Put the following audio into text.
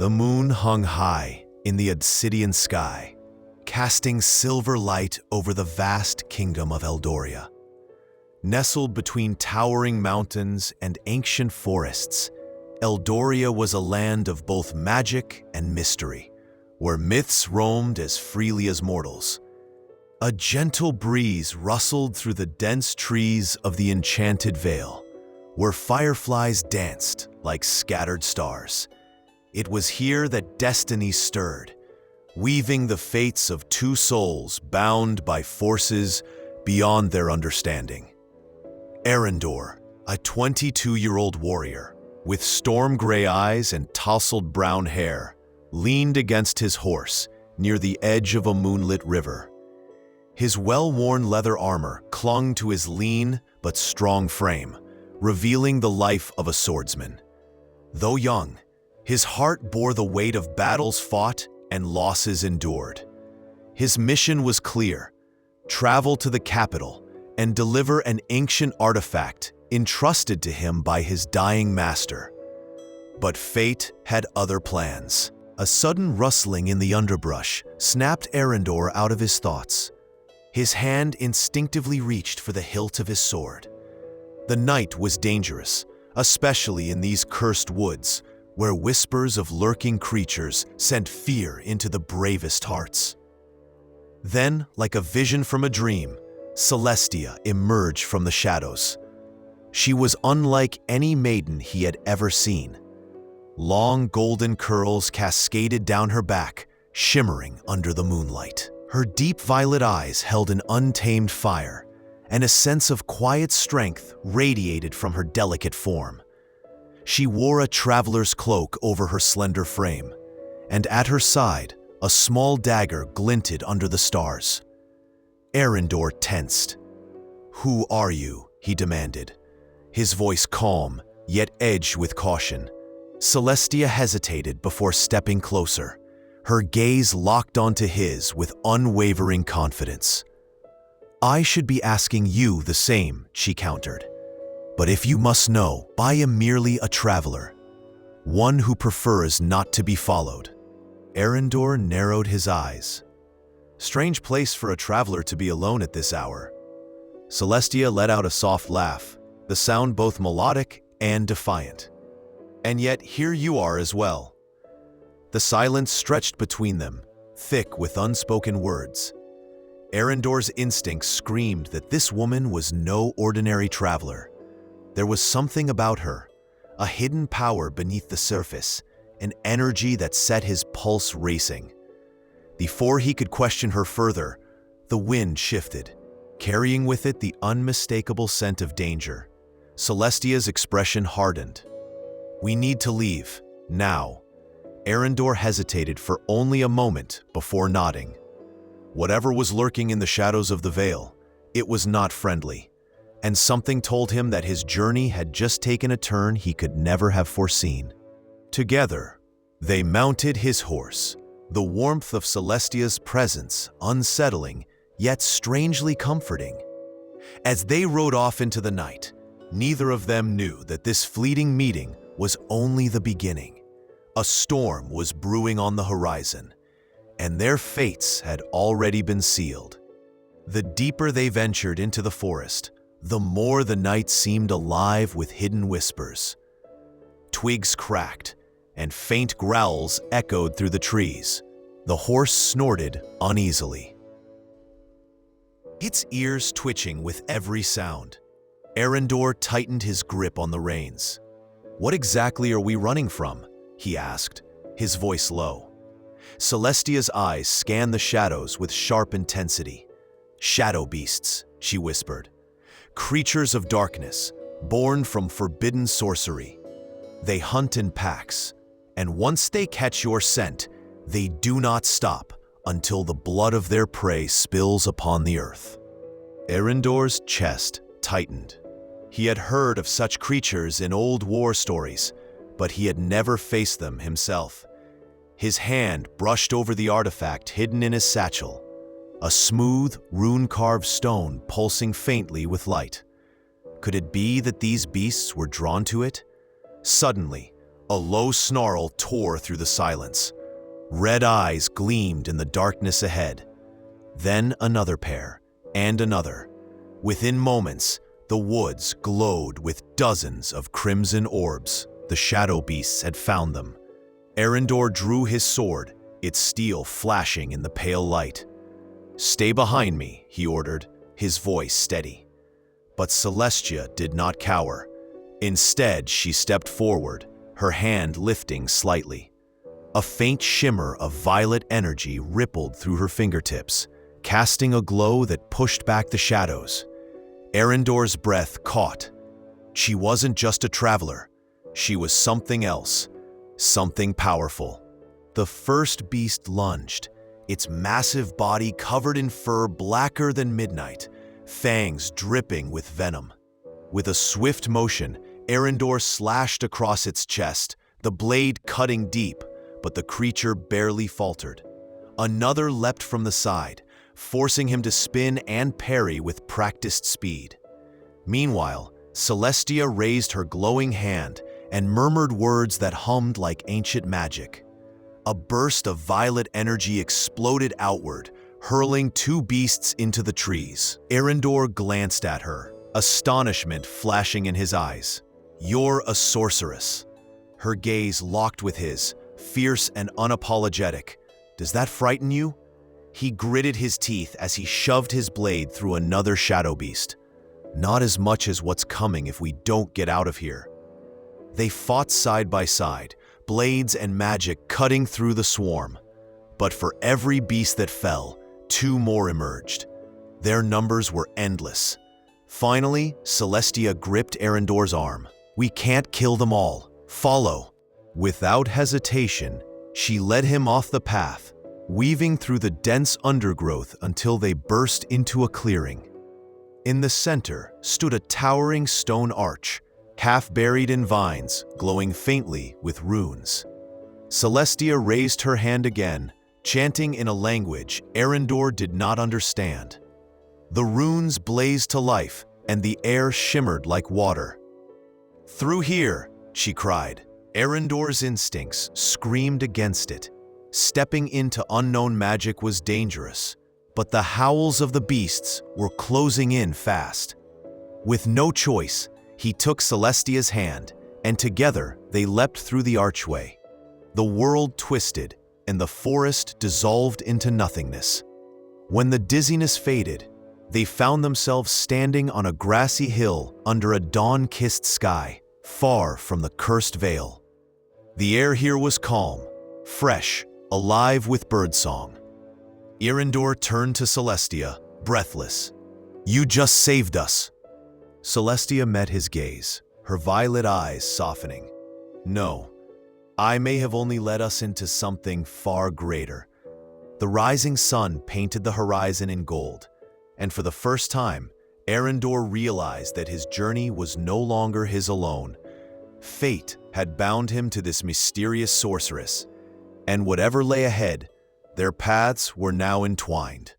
The moon hung high in the obsidian sky, casting silver light over the vast kingdom of Eldoria. Nestled between towering mountains and ancient forests, Eldoria was a land of both magic and mystery, where myths roamed as freely as mortals. A gentle breeze rustled through the dense trees of the enchanted vale, where fireflies danced like scattered stars. It was here that destiny stirred, weaving the fates of two souls bound by forces beyond their understanding. Eryndor, a 22-year-old warrior, with storm-gray eyes and tousled brown hair, leaned against his horse near the edge of a moonlit river. His well-worn leather armor clung to his lean but strong frame, revealing the life of a swordsman. Though young, his heart bore the weight of battles fought and losses endured. His mission was clear: travel to the capital and deliver an ancient artifact entrusted to him by his dying master. But fate had other plans. A sudden rustling in the underbrush snapped Eryndor out of his thoughts. His hand instinctively reached for the hilt of his sword. The night was dangerous, especially in these cursed woods, where whispers of lurking creatures sent fear into the bravest hearts. Then, like a vision from a dream, Celestia emerged from the shadows. She was unlike any maiden he had ever seen. Long golden curls cascaded down her back, shimmering under the moonlight. Her deep violet eyes held an untamed fire, and a sense of quiet strength radiated from her delicate form. She wore a traveler's cloak over her slender frame, and at her side, a small dagger glinted under the stars. Eryndor tensed. "Who are you?" he demanded, his voice calm, yet edged with caution. Celestia hesitated before stepping closer, her gaze locked onto his with unwavering confidence. "I should be asking you the same," she countered. "But if you must know, I am merely a traveler, one who prefers not to be followed." Eryndor narrowed his eyes. Strange place for a traveler to be alone at this hour. Celestia let out a soft laugh, the sound both melodic and defiant. "And yet here you are as well." The silence stretched between them, thick with unspoken words. Eryndor's instincts screamed that this woman was no ordinary traveler. There was something about her, a hidden power beneath the surface, an energy that set his pulse racing. Before he could question her further, the wind shifted, carrying with it the unmistakable scent of danger. Celestia's expression hardened. "We need to leave, now." Eryndor hesitated for only a moment before nodding. Whatever was lurking in the shadows of the veil, it was not friendly, and something told him that his journey had just taken a turn he could never have foreseen. Together, they mounted his horse, the warmth of Celestia's presence unsettling, yet strangely comforting. As they rode off into the night, neither of them knew that this fleeting meeting was only the beginning. A storm was brewing on the horizon, and their fates had already been sealed. The deeper they ventured into the forest, the more the night seemed alive with hidden whispers. Twigs cracked, and faint growls echoed through the trees. The horse snorted uneasily, its ears twitching with every sound. Eryndor tightened his grip on the reins. "What exactly are we running from?" he asked, his voice low. Celestia's eyes scanned the shadows with sharp intensity. "Shadow beasts," she whispered. "Creatures of darkness, born from forbidden sorcery. They hunt in packs, and once they catch your scent, they do not stop until the blood of their prey spills upon the earth." Eryndor's chest tightened. He had heard of such creatures in old war stories, but he had never faced them himself. His hand brushed over the artifact hidden in his satchel, a smooth, rune-carved stone pulsing faintly with light. Could it be that these beasts were drawn to it? Suddenly, A low snarl tore through the silence. Red eyes gleamed in the darkness ahead. Then another pair, and another. Within moments, the woods glowed with dozens of crimson orbs. The shadow beasts had found them. Eryndor drew his sword, its steel flashing in the pale light. "Stay behind me," he ordered, his voice steady. But Celestia did not cower. Instead, she stepped forward, her hand lifting slightly. A faint shimmer of violet energy rippled through her fingertips, casting a glow that pushed back the shadows. Eryndor's breath caught. She wasn't just a traveler. She was something else, something powerful. The first beast lunged, its massive body covered in fur blacker than midnight, fangs dripping with venom. With a swift motion, Eryndor slashed across its chest, the blade cutting deep, but the creature barely faltered. Another leapt from the side, forcing him to spin and parry with practiced speed. Meanwhile, Celestia raised her glowing hand and murmured words that hummed like ancient magic. A burst of violet energy exploded outward, hurling two beasts into the trees. Eryndor glanced at her, astonishment flashing in his eyes. "You're a sorceress." Her gaze locked with his, fierce and unapologetic. "Does that frighten you?" He gritted his teeth as he shoved his blade through another shadow beast. "Not as much as what's coming if we don't get out of here." They fought side by side, blades and magic cutting through the swarm. But for every beast that fell, two more emerged. Their numbers were endless. Finally, Celestia gripped Eryndor's arm. "We can't kill them all. Follow." Without hesitation, she led him off the path, weaving through the dense undergrowth until they burst into a clearing. In the center stood a towering stone arch, half buried in vines, glowing faintly with runes. Celestia raised her hand again, chanting in a language Eryndor did not understand. The runes blazed to life, and the air shimmered like water. "Through here!" she cried. Eryndor's instincts screamed against it. Stepping into unknown magic was dangerous, but the howls of the beasts were closing in fast. With no choice, he took Celestia's hand, and together they leapt through the archway. The world twisted, and the forest dissolved into nothingness. When the dizziness faded, they found themselves standing on a grassy hill under a dawn-kissed sky, far from the cursed vale. The air here was calm, fresh, alive with birdsong. Eryndor turned to Celestia, breathless. "You just saved us." Celestia met his gaze, her violet eyes softening. "No, I may have only led us into something far greater." The rising sun painted the horizon in gold, and for the first time, Eryndor realized that his journey was no longer his alone. Fate had bound him to this mysterious sorceress, and whatever lay ahead, their paths were now entwined.